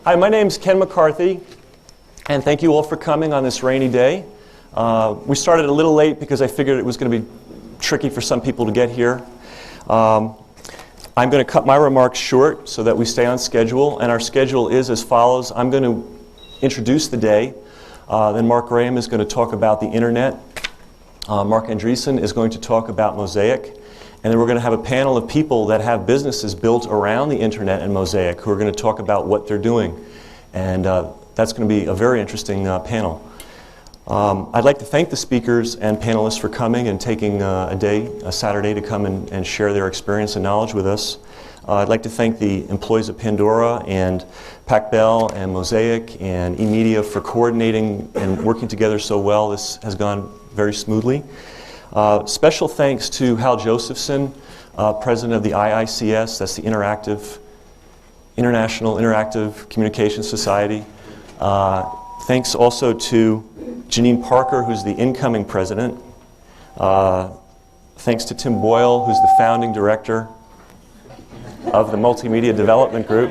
Hi, my name's Ken McCarthy, and thank you all for coming on this rainy day. We started a little late because I figured it was going to be tricky for some people to get here. I'm going to cut my remarks short so that we stay on schedule, and our schedule is as follows. I'm going to introduce the day, then Mark Graham is going to talk about the internet. Mark Andreessen is going to talk about Mosaic. And then we're going to have a panel of people that have businesses built around the internet and Mosaic who are going to talk about what they're doing. And that's going to be a very interesting panel. I'd like to thank the speakers and panelists for coming and taking a Saturday to come and share their experience and knowledge with us. I'd like to thank the employees of Pandora and PacBell and Mosaic and eMedia for coordinating and working together so well. This has gone very smoothly. Special thanks to Hal Josephson, president of the IICS, that's the International Interactive Communications Society. Thanks also to Janine Parker, who's the incoming president. Thanks to Tim Boyle, who's the founding director of the Multimedia Development Group.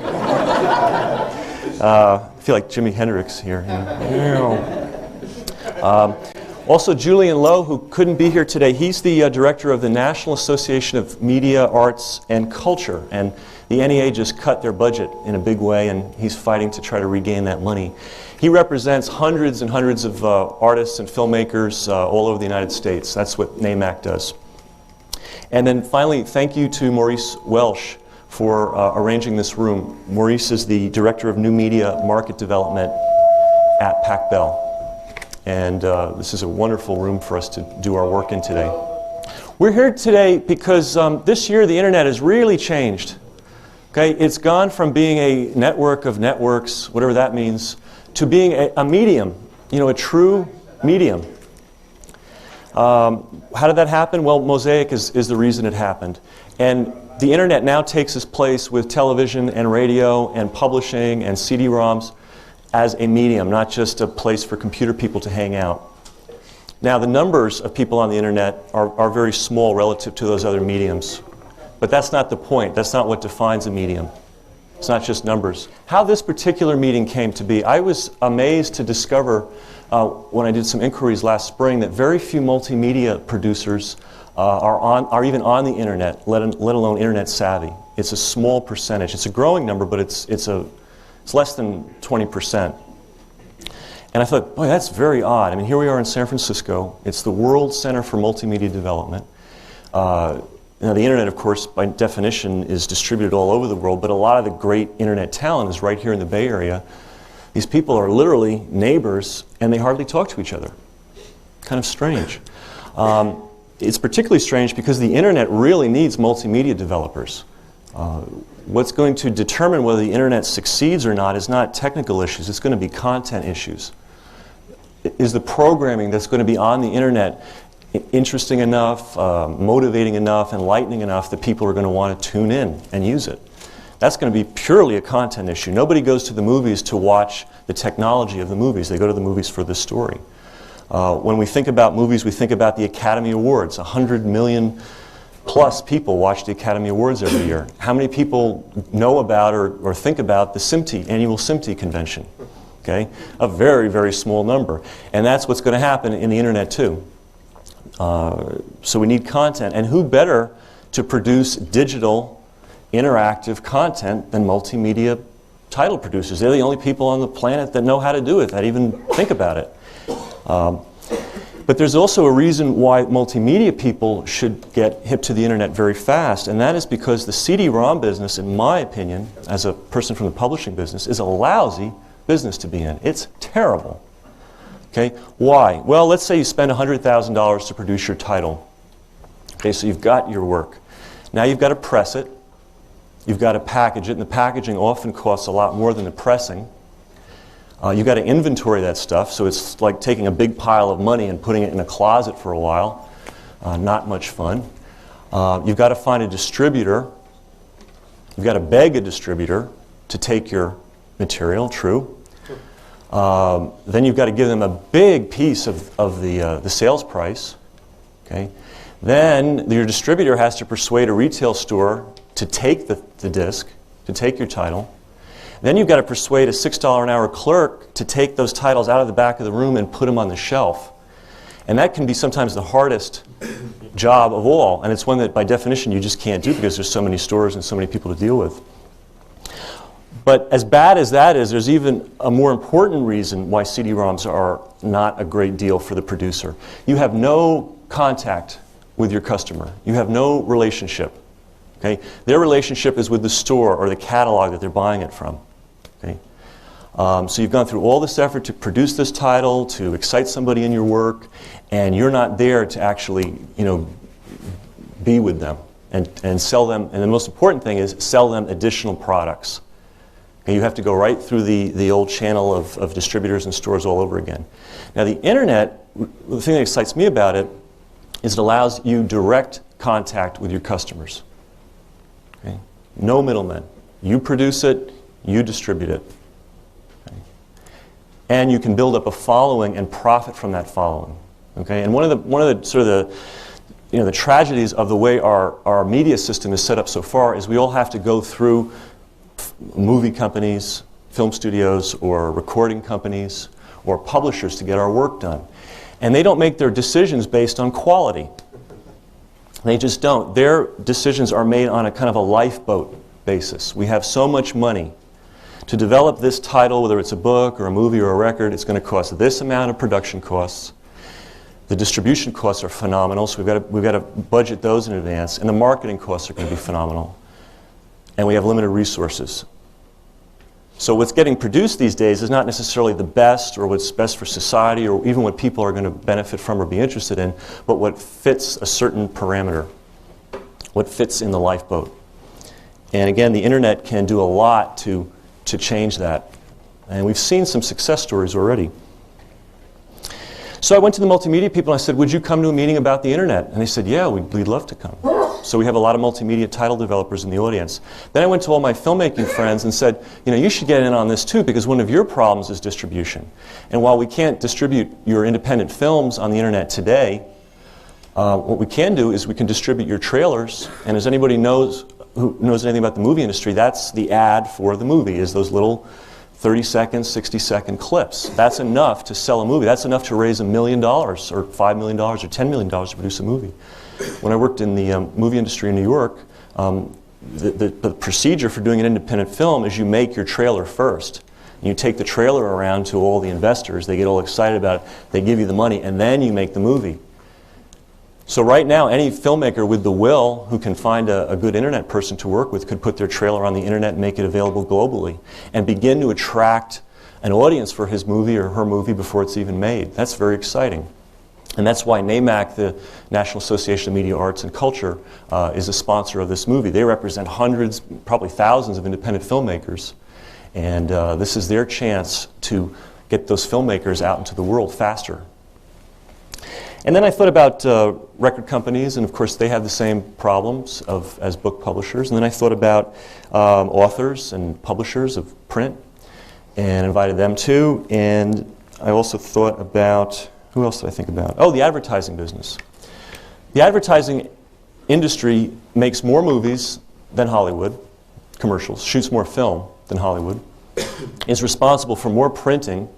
I feel like Jimi Hendrix here. Also, Julian Lowe, who couldn't be here today, he's the director of the National Association of Media, Arts, and Culture. And the NEA just cut their budget in a big way, and he's fighting to try to regain that money. He represents hundreds and hundreds of artists and filmmakers all over the United States. That's what NAMAC does. And then finally, thank you to Maurice Welsh for arranging this room. Maurice is the director of New Media Market Development at PacBell. And this is a wonderful room for us to do our work in today. We're here today because this year the internet has really changed. Okay, it's gone from being a network of networks, whatever that means, to being a medium, a true medium. How did that happen? Well, Mosaic is the reason it happened. And the internet now takes its place with television and radio and publishing and CD-ROMs as a medium, not just a place for computer people to hang out. Now, the numbers of people on the internet are very small relative to those other mediums. But that's not the point. That's not what defines a medium. It's not just numbers. How this particular meeting came to be, I was amazed to discover when I did some inquiries last spring that very few multimedia producers are even on the internet, let alone internet savvy. It's a small percentage. It's a growing number, but it's less than 20%. And I thought, boy, that's very odd. I mean, here we are in San Francisco. It's the World Center for Multimedia Development. Now, the internet, of course, by definition, is distributed all over the world, but a lot of the great internet talent is right here in the Bay Area. These people are literally neighbors, and they hardly talk to each other. Kind of strange. It's particularly strange because the internet really needs multimedia developers. What's going to determine whether the internet succeeds or not is not technical issues, it's going to be content issues. Is the programming that's going to be on the internet interesting enough, motivating enough, enlightening enough that people are going to want to tune in and use it? That's going to be purely a content issue. Nobody goes to the movies to watch the technology of the movies. They go to the movies for the story. When we think about movies, we think about the Academy Awards. 100 million plus people watch the Academy Awards every year. How many people know about or think about the SMPTE, annual SMPTE convention? Okay? A very, very small number. And that's what's going to happen in the internet too. So we need content. And who better to produce digital, interactive content than multimedia title producers? They're the only people on the planet that know how to do it, that even think about it. But there's also a reason why multimedia people should get hip to the internet very fast, and that is because the CD-ROM business, in my opinion, as a person from the publishing business, is a lousy business to be in. It's terrible. Okay, why? Well, let's say you spend $100,000 to produce your title. Okay, so you've got your work. Now you've got to press it. You've got to package it, and the packaging often costs a lot more than the pressing. You've got to inventory that stuff, so it's like taking a big pile of money and putting it in a closet for a while. Not much fun. You've got to find a distributor. You've got to beg a distributor to take your material, true. Then you've got to give them a big piece of the sales price. Okay. Then your distributor has to persuade a retail store to take the disc, to take your title. Then you've got to persuade a $6 an hour clerk to take those titles out of the back of the room and put them on the shelf. And that can be sometimes the hardest job of all. And it's one that by definition you just can't do because there's so many stores and so many people to deal with. But as bad as that is, there's even a more important reason why CD-ROMs are not a great deal for the producer. You have no contact with your customer. You have no relationship. Okay? Their relationship is with the store or the catalog that they're buying it from. Okay? So you've gone through all this effort to produce this title, to excite somebody in your work, and you're not there to actually, be with them and sell them. And the most important thing is sell them additional products. Okay, you have to go right through the old channel of distributors and stores all over again. Now the internet, the thing that excites me about it is it allows you direct contact with your customers. Okay? No middlemen. You produce it, you distribute it. Okay? And you can build up a following and profit from that following. Okay? And one of the sort of the tragedies of the way our media system is set up so far is we all have to go through movie companies, film studios, or recording companies, or publishers to get our work done. And they don't make their decisions based on quality. They just don't. Their decisions are made on a kind of a lifeboat basis. We have so much money to develop this title, whether it's a book or a movie or a record, it's going to cost this amount of production costs. The distribution costs are phenomenal, so we've got to budget those in advance, and the marketing costs are going to be phenomenal. And we have limited resources. So what's getting produced these days is not necessarily the best or what's best for society or even what people are going to benefit from or be interested in, but what fits a certain parameter, what fits in the lifeboat. And again, the internet can do a lot to change that. And we've seen some success stories already. So I went to the multimedia people and I said, would you come to a meeting about the internet? And they said, yeah, we'd love to come. So we have a lot of multimedia title developers in the audience. Then I went to all my filmmaking friends and said, you should get in on this too because one of your problems is distribution. And while we can't distribute your independent films on the internet today, what we can do is we can distribute your trailers. And as anybody who knows anything about the movie industry, that's the ad for the movie, is those little 30-second, 60-second clips. That's enough to sell a movie. That's enough to raise $1 million or $5 million or $10 million to produce a movie. When I worked in the movie industry in New York, the procedure for doing an independent film is you make your trailer first. You take the trailer around to all the investors. They get all excited about it. They give you the money, and then you make the movie. So right now, any filmmaker with the will who can find a good internet person to work with could put their trailer on the internet and make it available globally and begin to attract an audience for his movie or her movie before it's even made. That's very exciting. And that's why NAMAC, the National Association of Media Arts and Culture, is a sponsor of this movie. They represent hundreds, probably thousands of independent filmmakers. And this is their chance to get those filmmakers out into the world faster. And then I thought about record companies, and of course they have the same problems as book publishers. And then I thought about authors and publishers of print and invited them too. And I also thought about, who else did I think about? Oh, the advertising business. The advertising industry makes more movies than Hollywood, commercials, shoots more film than Hollywood, is responsible for more printing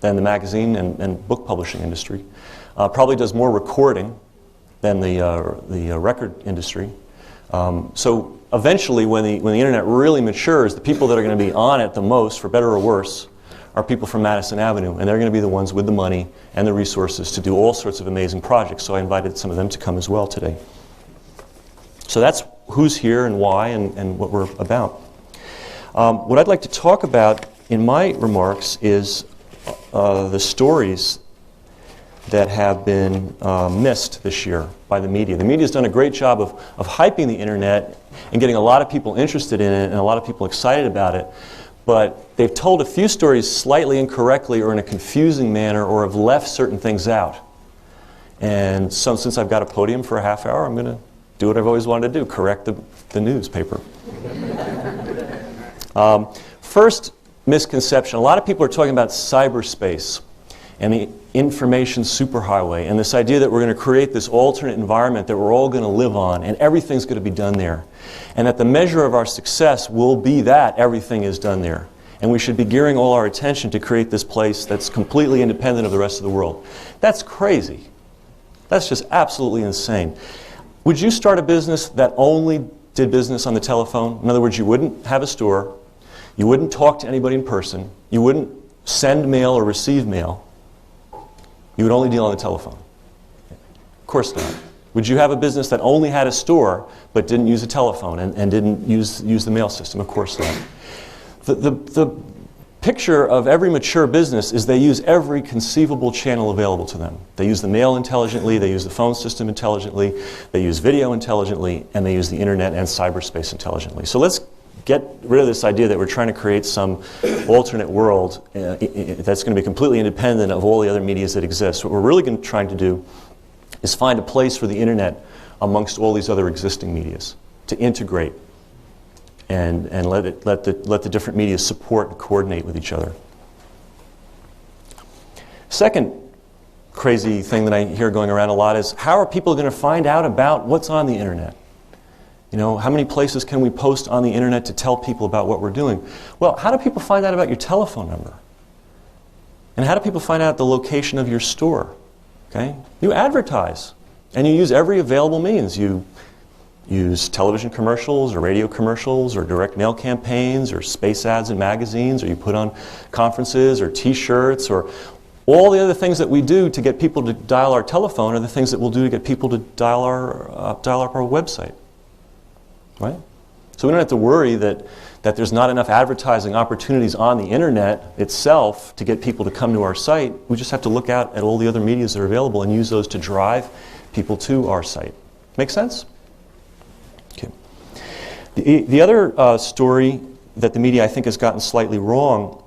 than the magazine and book publishing industry. Probably does more recording than the record industry. So eventually, when the internet really matures, the people that are going to be on it the most, for better or worse, are people from Madison Avenue, and they're going to be the ones with the money and the resources to do all sorts of amazing projects. So I invited some of them to come as well today. So that's who's here and why and what we're about. What I'd like to talk about in my remarks is the stories that have been missed this year by the media. The media's done a great job of hyping the internet and getting a lot of people interested in it and a lot of people excited about it, but they've told a few stories slightly incorrectly or in a confusing manner or have left certain things out. And so since I've got a podium for a half hour, I'm going to do what I've always wanted to do, correct the newspaper. First misconception, a lot of people are talking about cyberspace and the information superhighway and this idea that we're going to create this alternate environment that we're all going to live on and everything's going to be done there. And that the measure of our success will be that everything is done there. And we should be gearing all our attention to create this place that's completely independent of the rest of the world. That's crazy. That's just absolutely insane. Would you start a business that only did business on the telephone? In other words, you wouldn't have a store, you wouldn't talk to anybody in person, you wouldn't send mail or receive mail, you would only deal on the telephone. Of course not. Would you have a business that only had a store but didn't use a telephone and didn't use the mail system? Of course not. The picture of every mature business is they use every conceivable channel available to them. They use the mail intelligently, they use the phone system intelligently, they use video intelligently, and they use the internet and cyberspace intelligently. So let's get rid of this idea that we're trying to create some alternate world that's going to be completely independent of all the other medias that exist. What we're really trying to do is find a place for the internet amongst all these other existing medias, to integrate and let the different media support and coordinate with each other. Second crazy thing that I hear going around a lot is, how are people going to find out about what's on the internet? You know, how many places can we post on the internet to tell people about what we're doing? Well, how do people find out about your telephone number? And how do people find out the location of your store? Okay? You advertise, and you use every available means. You use television commercials or radio commercials or direct mail campaigns or space ads in magazines, or you put on conferences or t-shirts, or all the other things that we do to get people to dial our telephone are the things that we'll do to get people to dial up our website. Right? So we don't have to worry that there's not enough advertising opportunities on the internet itself to get people to come to our site. We just have to look out at all the other medias that are available and use those to drive people to our site. Make sense? Okay. The other story that the media, I think, has gotten slightly wrong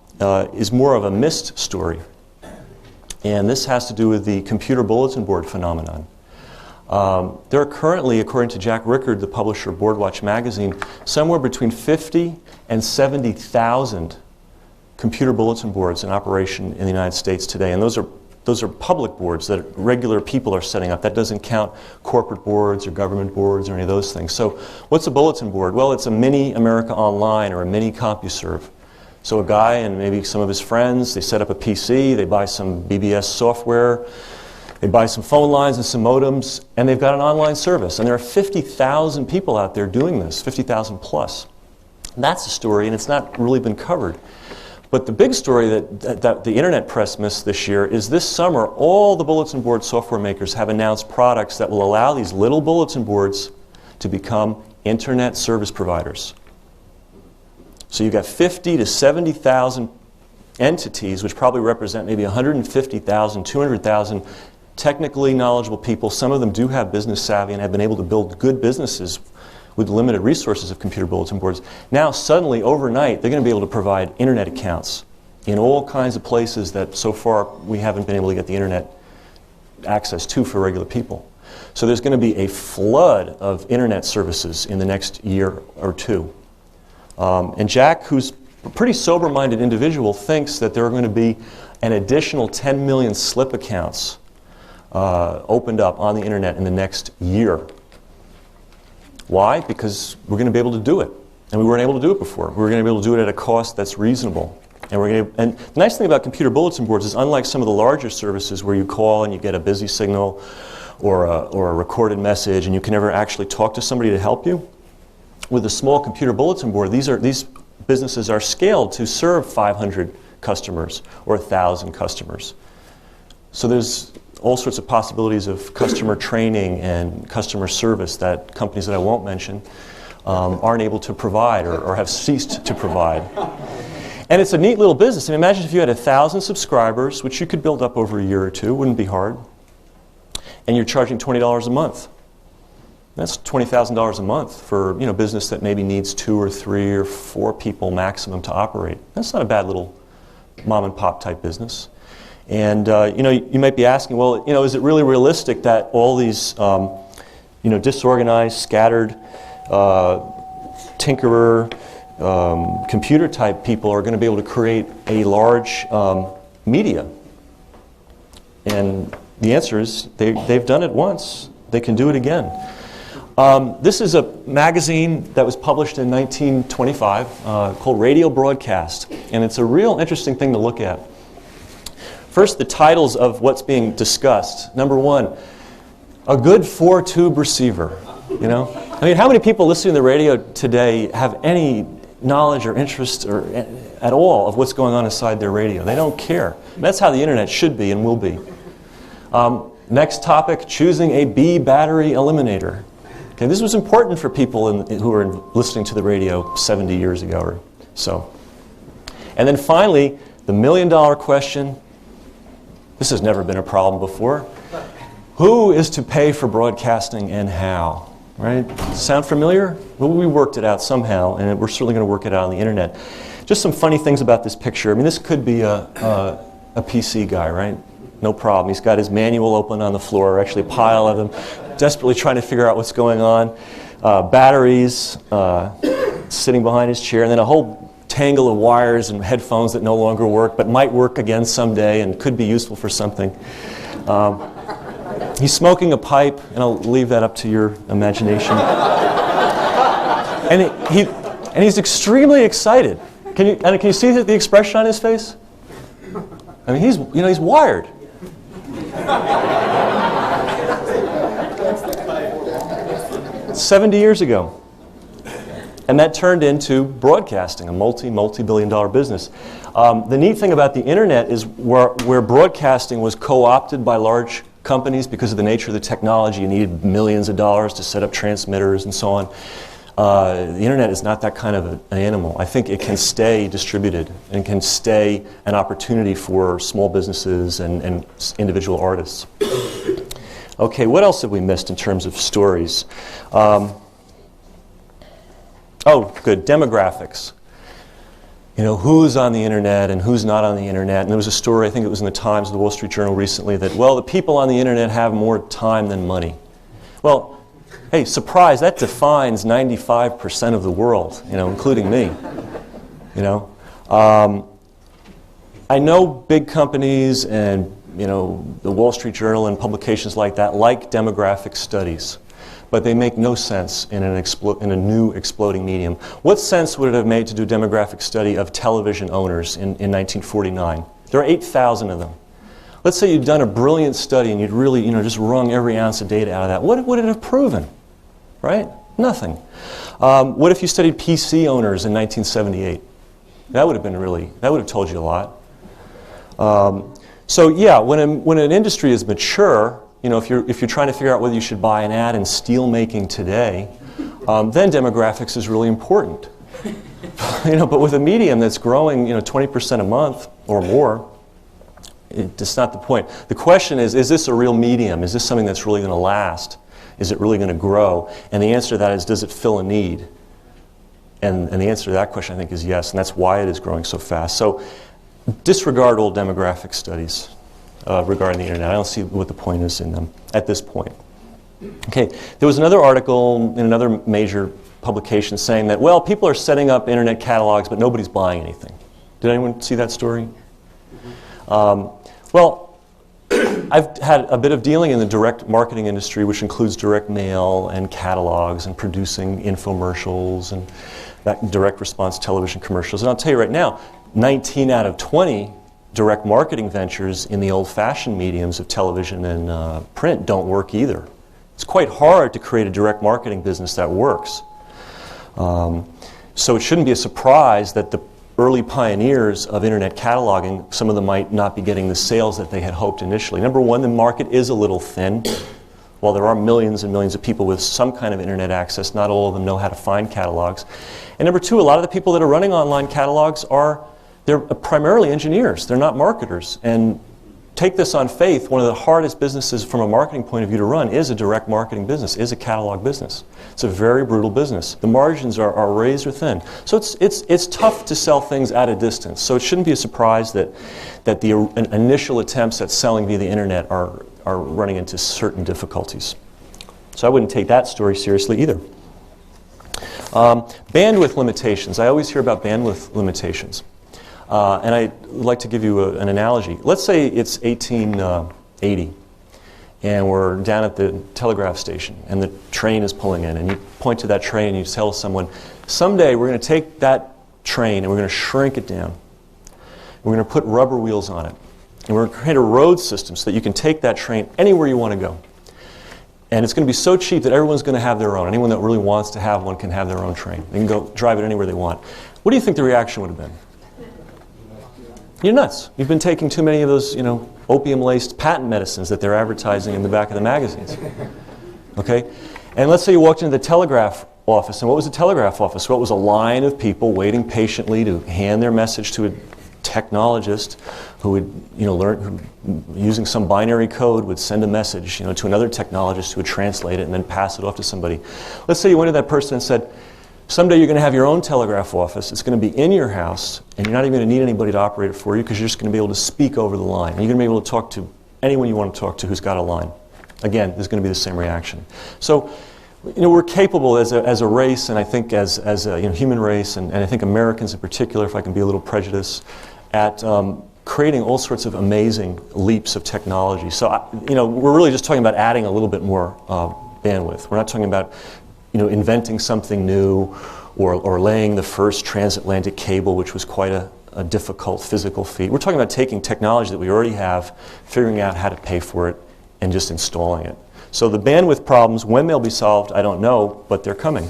is more of a missed story. And this has to do with the computer bulletin board phenomenon. There are currently, according to Jack Rickard, the publisher of Boardwatch magazine, somewhere between 50 and 70,000 computer bulletin boards in operation in the United States today. And those are public boards that regular people are setting up. That doesn't count corporate boards or government boards or any of those things. So what's a bulletin board? Well, it's a mini America Online or a mini CompuServe. So a guy and maybe some of his friends, they set up a PC, they buy some BBS software, they buy some phone lines and some modems, and they've got an online service. And there are 50,000 people out there doing this, 50,000 plus. And that's a story, and it's not really been covered. But the big story that the internet press missed this year is this summer, all the bulletin board software makers have announced products that will allow these little bulletin boards to become internet service providers. So you've got 50 to 70,000 entities, which probably represent maybe 150,000, 200,000 technically knowledgeable people. Some of them do have business savvy and have been able to build good businesses with limited resources of computer bulletin boards. Now suddenly, overnight, they're going to be able to provide internet accounts in all kinds of places that so far we haven't been able to get the internet access to for regular people. So there's going to be a flood of internet services in the next year or two. And Jack, who's a pretty sober-minded individual, thinks that there are going to be an additional 10 million slip accounts opened up on the internet in the next year. Why? Because we're going to be able to do it. And we weren't able to do it before. We're going to be able to do it at a cost that's reasonable. And the nice thing about computer bulletin boards is, unlike some of the larger services where you call and you get a busy signal or a recorded message and you can never actually talk to somebody to help you, with a small computer bulletin board, these businesses are scaled to serve 500 customers or 1,000 customers. So there's all sorts of possibilities of customer training and customer service that companies that I won't mention aren't able to provide or have ceased to provide. And it's a neat little business. I mean, imagine if you had 1,000 subscribers, which you could build up over a year or two, wouldn't be hard, and you're charging $20 a month. That's $20,000 a month for business that maybe needs 2 or 3 or 4 people maximum to operate. That's not a bad little mom and pop type business. And you might be asking, well, is it really realistic that all these disorganized, scattered, tinkerer, computer type people are going to be able to create a large media? And the answer is they've done it once. They can do it again. This is a magazine that was published in 1925 called Radio Broadcast, and it's a real interesting thing to look at. First, the titles of what's being discussed. Number one, a good 4-tube receiver. You know, I mean, how many people listening to the radio today have any knowledge or interest or at all of what's going on inside their radio? They don't care. That's how the internet should be and will be. Next topic, choosing a B battery eliminator. Okay, this was important for people who were listening to the radio 70 years ago or so. And then finally, the million-dollar question. This has never been a problem before. Who is to pay for broadcasting and how? Right? Sound familiar? Well, we worked it out somehow, and we're certainly going to work it out on the internet. Just some funny things about this picture. I mean, this could be a PC guy, right? No problem. He's got his manual open on the floor, actually a pile of them, desperately trying to figure out what's going on. Batteries sitting behind his chair, and then a whole tangle of wires and headphones that no longer work, but might work again someday and could be useful for something. He's smoking a pipe, and I'll leave that up to your imagination. And he's extremely excited. Can you see the expression on his face? I mean, he's wired. It's 70 years ago. And that turned into broadcasting, a multi-billion-dollar business. The neat thing about the internet is where broadcasting was co-opted by large companies because of the nature of the technology. You needed millions of dollars to set up transmitters and so on. The internet is not that kind of an animal. I think it can stay distributed and can stay an opportunity for small businesses and individual artists. Okay, what else have we missed in terms of stories? Good, demographics. You know, who's on the internet and who's not on the internet. And there was a story, I think it was in the Times, the Wall Street Journal recently, that, well, the people on the internet have more time than money. Well, hey, surprise, that defines 95% of the world, you know, including me. You know, I know big companies and, you know, the Wall Street Journal and publications like that like demographic studies, but they make no sense in a new exploding medium. What sense would it have made to do a demographic study of television owners in 1949? There are 8,000 of them. Let's say you'd done a brilliant study and you'd really, you know, just wrung every ounce of data out of that. What would it have proven? Right? Nothing. What if you studied PC owners in 1978? That would have told you a lot. So yeah, when an industry is mature, you know, if you're trying to figure out whether you should buy an ad in steel making today, then demographics is really important. You know, but with a medium that's growing, you know, 20% a month or more, it's not the point. The question is this a real medium? Is this something that's really going to last? Is it really going to grow? And the answer to that is, does it fill a need? And the answer to that question, I think, is yes, and that's why it is growing so fast. So disregard all demographic studies regarding the internet. I don't see what the point is in them at this point. Okay, there was another article in another major publication saying that, well, people are setting up internet catalogs, but nobody's buying anything. Did anyone see that story? Well, I've had a bit of dealing in the direct marketing industry, which includes direct mail and catalogs and producing infomercials and that direct response television commercials. And I'll tell you right now, 19 out of 20 direct marketing ventures in the old-fashioned mediums of television and print don't work either. It's quite hard to create a direct marketing business that works. So it shouldn't be a surprise that the early pioneers of internet cataloging, some of them might not be getting the sales that they had hoped initially. Number one, the market is a little thin. While there are millions and millions of people with some kind of internet access, not all of them know how to find catalogs. And number two, a lot of the people that are running online catalogs they're primarily engineers. They're not marketers. And take this on faith, one of the hardest businesses from a marketing point of view to run is a direct marketing business, is a catalog business. It's a very brutal business. The margins are razor thin. So it's tough to sell things at a distance. So it shouldn't be a surprise that the initial attempts at selling via the internet are running into certain difficulties. So I wouldn't take that story seriously either. Bandwidth limitations. I always hear about bandwidth limitations. And I'd like to give you an analogy. Let's say it's 1880, and we're down at the telegraph station, and the train is pulling in, and you point to that train and you tell someone, someday we're going to take that train and we're going to shrink it down. We're going to put rubber wheels on it, and we're going to create a road system so that you can take that train anywhere you want to go. And it's going to be so cheap that everyone's going to have their own. Anyone that really wants to have one can have their own train. They can go drive it anywhere they want. What do you think the reaction would have been? You're nuts. You've been taking too many of those, opium-laced patent medicines that they're advertising in the back of the magazines. Okay? And let's say you walked into the telegraph office, and what was the telegraph office? Well, it was a line of people waiting patiently to hand their message to a technologist who would, learn, using some binary code, would send a message, to another technologist who would translate it and then pass it off to somebody. Let's say you went to that person and said, someday you're going to have your own telegraph office. It's going to be in your house, and you're not even going to need anybody to operate it for you because you're just going to be able to speak over the line. And you're going to be able to talk to anyone you want to talk to who's got a line. Again, there's going to be the same reaction. So, we're capable as a race, and I think as a human race, and I think Americans in particular, if I can be a little prejudiced, at creating all sorts of amazing leaps of technology. So, we're really just talking about adding a little bit more bandwidth. We're not talking about inventing something new or laying the first transatlantic cable, which was quite a difficult physical feat. We're talking about taking technology that we already have, figuring out how to pay for it, and just installing it. So the bandwidth problems, when they'll be solved, I don't know, but they're coming.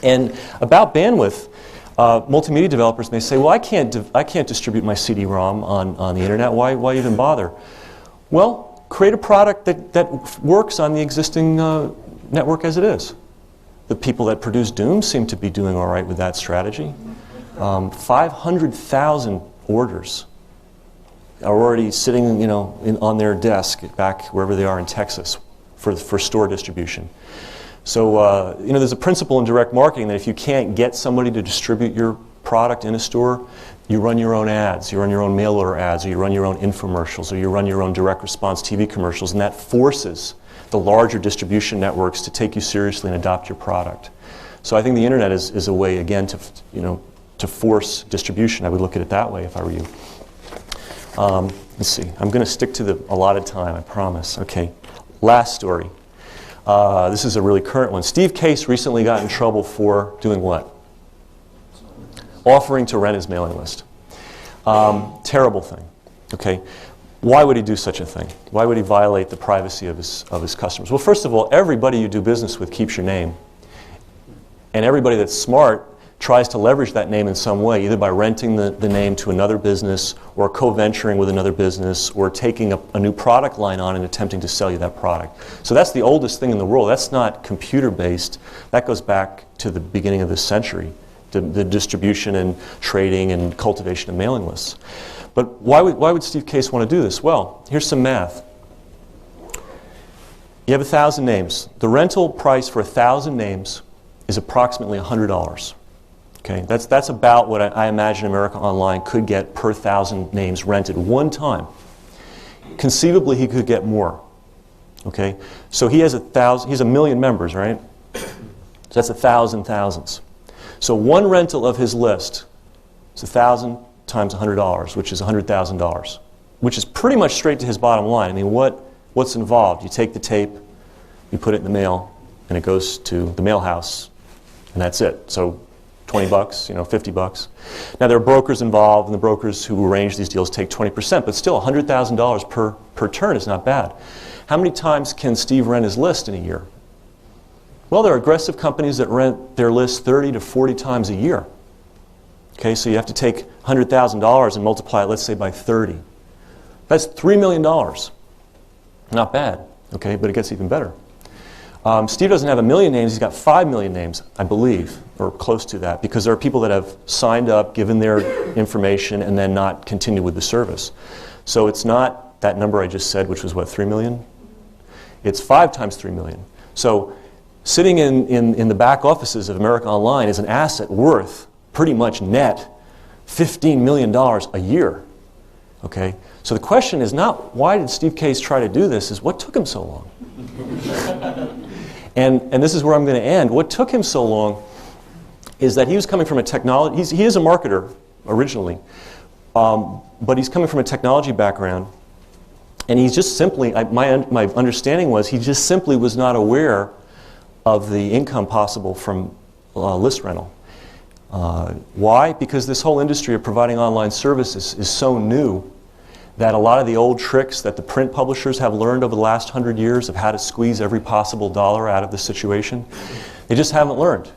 And about bandwidth, multimedia developers may say, well, I can't distribute my CD-ROM on the internet. Why even bother? Well, create a product that works on the existing network as it is. The people that produce Doom seem to be doing all right with that strategy. 500,000 orders are already sitting, on their desk back wherever they are in Texas for store distribution. So, there's a principle in direct marketing that if you can't get somebody to distribute your product in a store, you run your own ads, you run your own mail order ads, or you run your own infomercials, or you run your own direct response TV commercials, and that forces the larger distribution networks to take you seriously and adopt your product. So I think the internet is a way, again, to force distribution. I would look at it that way if I were you. Let's see. I'm going to stick to the allotted time, I promise. Okay. Last story. This is a really current one. Steve Case recently got in trouble for doing what? Offering to rent his mailing list. Terrible thing. Okay. Why would he do such a thing? Why would he violate the privacy of his customers? Well, first of all, everybody you do business with keeps your name. And everybody that's smart tries to leverage that name in some way, either by renting the name to another business, or co-venturing with another business, or taking a new product line on and attempting to sell you that product. So that's the oldest thing in the world. That's not computer-based. That goes back to the beginning of this century, the distribution and trading and cultivation of mailing lists. But why would Steve Case want to do this? Well, here's some math. You have 1,000 names. The rental price for 1,000 names is approximately $100. Okay, that's about what I imagine America Online could get per 1,000 names rented one time. Conceivably, he could get more. Okay, so he has 1,000. He's 1 million members, right? So that's 1,000 thousands. So one rental of his list is 1,000 times $100, which is $100,000, which is pretty much straight to his bottom line. I mean, what's involved? You take the tape, you put it in the mail, and it goes to the mail house, and that's it. So $20, $50. Now there are brokers involved, and the brokers who arrange these deals take 20%, but still $100,000 per turn is not bad. How many times can Steve rent his list in a year? Well, there are aggressive companies that rent their list 30 to 40 times a year. Okay, so you have to take $100,000 and multiply it, let's say, by 30. That's $3 million. Not bad, okay, but it gets even better. Steve doesn't have 1 million names, he's got 5 million names, I believe, or close to that, because there are people that have signed up, given their information, and then not continued with the service. So it's not that number I just said, which was what, 3 million? It's 5 times 3 million. So sitting in the back offices of America Online is an asset worth pretty much net $15 million a year. Okay? So the question is not why did Steve Case try to do this, is what took him so long? And this is where I'm going to end. What took him so long is that he was coming from a technology, he is a marketer originally, but he's coming from a technology background, And he just simply, my understanding was, he just simply was not aware of the income possible from list rental. Why? Because this whole industry of providing online services is so new that a lot of the old tricks that the print publishers have learned over the last 100 years of how to squeeze every possible dollar out of the situation, they just haven't learned.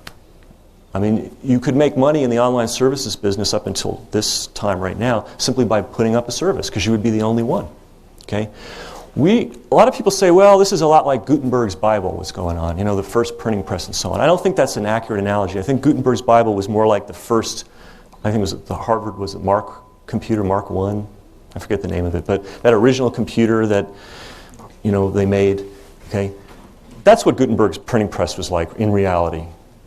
I mean, you could make money in the online services business up until this time right now simply by putting up a service, because you would be the only one. Okay? A lot of people say, well, this is a lot like Gutenberg's Bible, what's going on, you know, the first printing press and so on. I don't think that's an accurate analogy. I think Gutenberg's Bible was more like the first, I think it was the Harvard, was it computer Mark I? I forget the name of it, but that original computer that, you know, they made, okay? That's what Gutenberg's printing press was like in reality.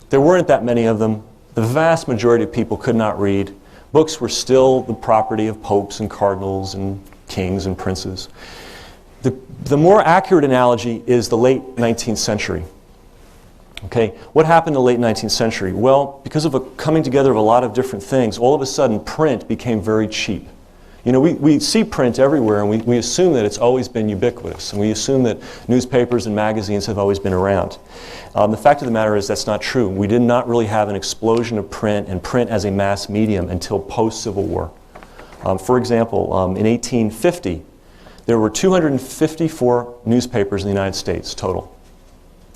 There weren't that many of them. The vast majority of people could not read. Books were still the property of popes and cardinals and kings and princes. The more accurate analogy is the late 19th century. Okay, what happened in the late 19th century? Well, because of a coming together of a lot of different things, all of a sudden print became very cheap. You know, we see print everywhere, and we assume that it's always been ubiquitous, and we assume that newspapers and magazines have always been around. The fact of the matter is that's not true. We did not really have an explosion of print and print as a mass medium until post-Civil War. For example, in 1850, there were 254 newspapers in the United States total.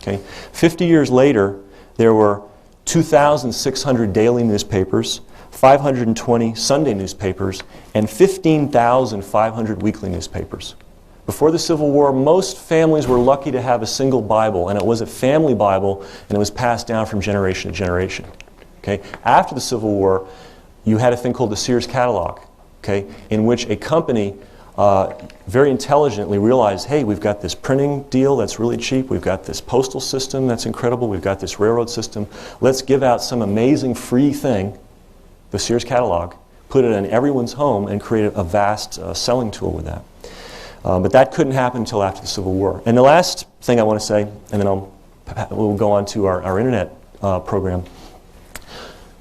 Okay? 50 years later, there were 2,600 daily newspapers, 520 Sunday newspapers, and 15,500 weekly newspapers. Before the Civil War, most families were lucky to have a single Bible, and it was a family Bible, and it was passed down from generation to generation. Okay? After the Civil War, you had a thing called the Sears catalog, okay, in which a company very intelligently realized, hey, we've got this printing deal that's really cheap, we've got this postal system that's incredible, we've got this railroad system, let's give out some amazing free thing, the Sears catalog, put it in everyone's home, and create a vast selling tool with that. But that couldn't happen until after the Civil War. And the last thing I want to say, and then we'll go on to our internet program.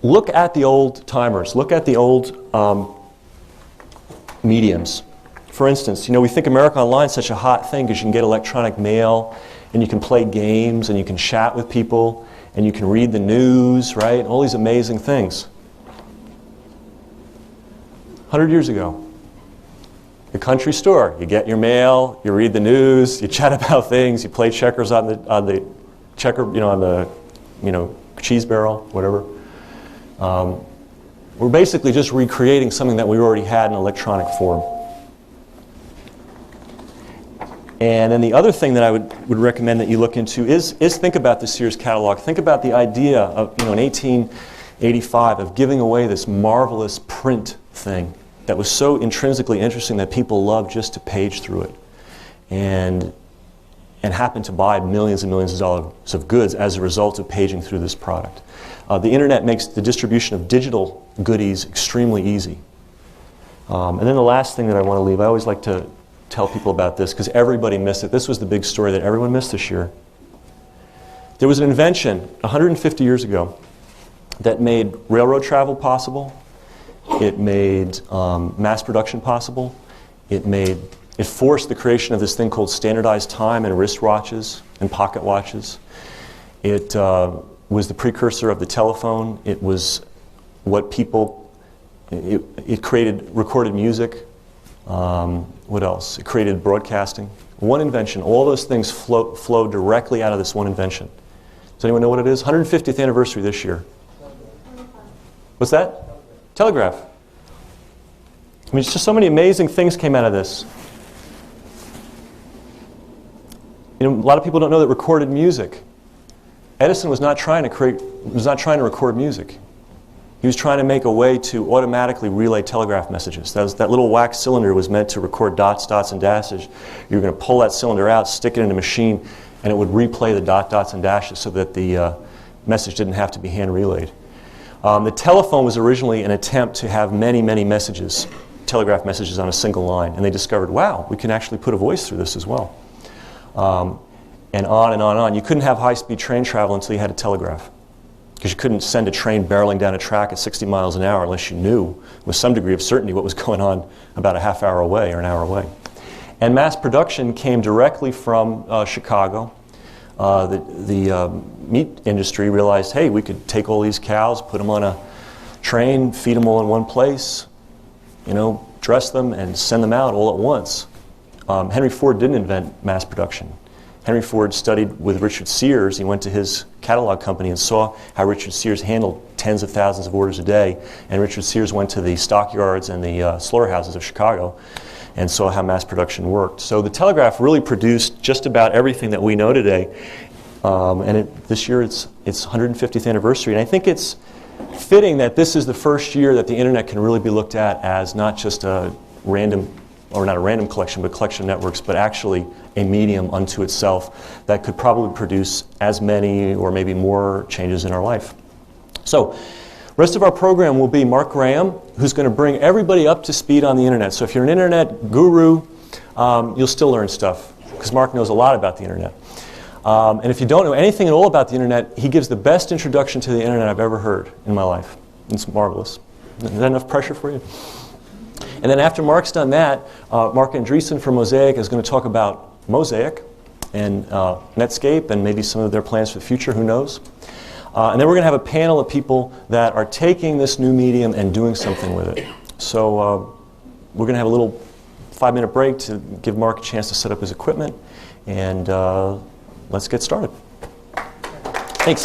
Look at the old timers. Look at the old mediums. For instance, you know, we think America Online is such a hot thing because you can get electronic mail, and you can play games, and you can chat with people, and you can read the news, right? All these amazing things. 100 years ago, the country store. You get your mail, you read the news, you chat about things, you play checkers on the cheese barrel, whatever. We're basically just recreating something that we already had in electronic form. And then the other thing that I would recommend that you look into is think about the Sears catalog. Think about the idea of, you know, in 1885 of giving away this marvelous print thing that was so intrinsically interesting that people loved just to page through it, and happened to buy millions and millions of dollars of goods as a result of paging through this product. The internet makes the distribution of digital goodies extremely easy. And then the last thing that I want to leave, I always like to tell people about this because everybody missed it. This was the big story that everyone missed this year. There was an invention 150 years ago that made railroad travel possible. It made mass production possible. It forced the creation of this thing called standardized time and wristwatches and pocket watches. It was the precursor of the telephone. It was what it created recorded music. What else? It created broadcasting. One invention. All those things flow directly out of this one invention. Does anyone know what it is? 150th anniversary this year. What's that? Telegraph. I mean, it's just so many amazing things came out of this. You know, a lot of people don't know that recorded music. Edison was not trying to record music. He was trying to make a way to automatically relay telegraph messages. That little wax cylinder was meant to record dots, dots, and dashes. You were going to pull that cylinder out, stick it in a machine, and it would replay the dots, and dashes so that the message didn't have to be hand relayed. The telephone was originally an attempt to have many, many messages, telegraph messages on a single line, and they discovered, wow, we can actually put a voice through this as well. And on and on and on. You couldn't have high-speed train travel until you had a telegraph, because you couldn't send a train barreling down a track at 60 miles an hour unless you knew with some degree of certainty what was going on about a half hour away or an hour away. And mass production came directly from Chicago. The meat industry realized, hey, we could take all these cows, put them on a train, feed them all in one place, dress them and send them out all at once. Henry Ford didn't invent mass production. Henry Ford studied with Richard Sears. He went to his catalog company and saw how Richard Sears handled tens of thousands of orders a day. And Richard Sears went to the stockyards and the slaughterhouses of Chicago and saw how mass production worked. So the telegraph really produced just about everything that we know today. This year it's 150th anniversary. And I think it's fitting that this is the first year that the internet can really be looked at as not just a random, or not a random collection, but a collection of networks, but actually a medium unto itself that could probably produce as many or maybe more changes in our life. So, rest of our program will be Mark Graham, who's going to bring everybody up to speed on the internet. So if you're an internet guru, you'll still learn stuff, because Mark knows a lot about the internet. And if you don't know anything at all about the internet, he gives the best introduction to the internet I've ever heard in my life. It's marvelous. Is that enough pressure for you? And then after Mark's done that, Mark Andreessen from Mosaic is going to talk about Mosaic and Netscape and maybe some of their plans for the future, who knows. And then we're going to have a panel of people that are taking this new medium and doing something with it. So we're going to have a little 5-minute break to give Mark a chance to set up his equipment, and let's get started. Thanks.